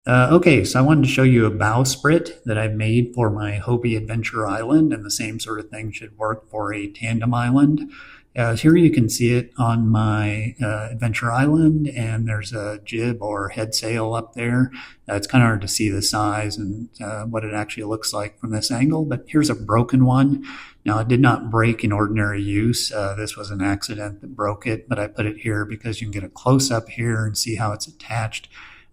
Okay, so I wanted to show you a bowsprit that I've made for my Hobie Adventure Island, and the same sort of thing should work for a tandem island. Here you can see it on my Adventure Island, and there's a jib or head sail up there. It's kind of hard to see the size and what it actually looks like from this angle, but here's a broken one. Now, it did not break in ordinary use. This was an accident that broke it, but I put it here because you can get a close-up here and see how it's attached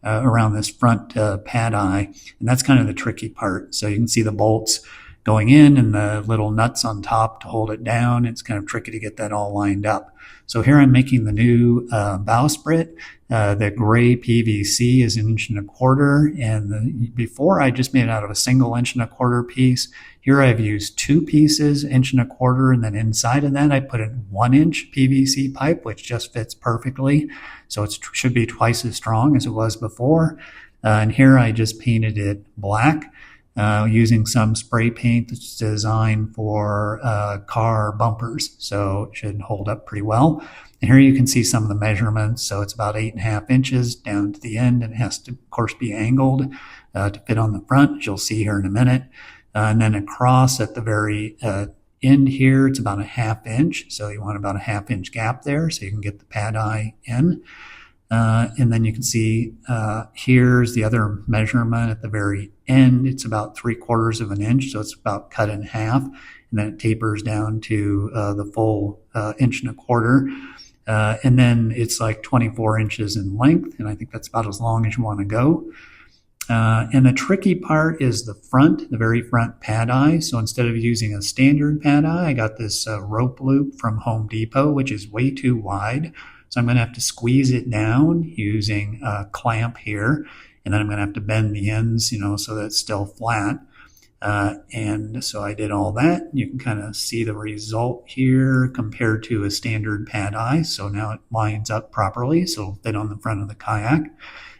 around this front pad eye, and that's kind of the tricky part. So you can see the bolts going in and the little nuts on top to hold it down. It's kind of tricky to get that all lined up. So here I'm making the new bowsprit. The gray PVC is 1.25 inches, and before I just made it out of a single 1.25 inch piece. Here I've used two pieces, 1.25 inches, and then inside of that I put a 1-inch PVC pipe, which just fits perfectly. So it should be twice as strong as it was before. And here I just painted it black using some spray paint that's designed for car bumpers. So it should hold up pretty well. And here you can see some of the measurements. So it's about 8.5 inches down to the end, and it has to, of course, be angled to fit on the front, as you'll see here in a minute. And then across at the very end here, it's about 1/2 inch. So you want about a 1/2 inch gap there so you can get the pad eye in. And then you can see here's the other measurement at the very end. It's about 3/4 inch, so it's about cut in half. And then it tapers down to the full 1.25 inches. And then it's like 24 inches in length, and I think that's about as long as you want to go. And the tricky part is the front, the very front pad eye. So instead of using a standard pad eye, I got this rope loop from Home Depot, which is way too wide. So I'm going to have to squeeze it down using a clamp here. And then I'm going to have to bend the ends, so that it's still flat. And so I did all that. You can kind of see the result here compared to a standard pad eye. So now it lines up properly, so it'll fit on the front of the kayak.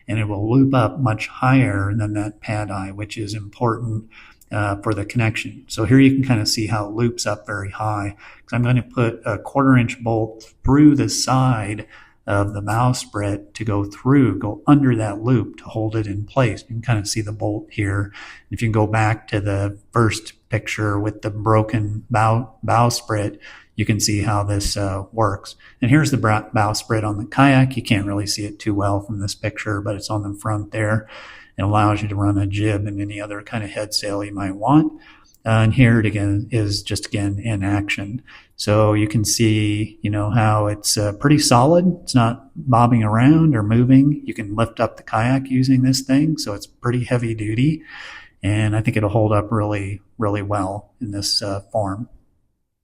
And it will loop up much higher than that pad eye, which is important for the connection. So here you can kind of see how it loops up very high. Because I'm going to put a 1/4 inch bolt through the side of the bowsprit to go under that loop to hold it in place. You can kind of see the bolt here. If you go back to the first picture with the broken bowsprit, you can see how this works. And here's the bowsprit on the kayak. You can't really see it too well from this picture, but it's on the front there. It allows you to run a jib and any other kind of head sail you might want. And here it again is just in action. So you can see, how it's pretty solid. It's not bobbing around or moving. You can lift up the kayak using this thing. So it's pretty heavy duty. And I think it'll hold up really, really well in this form.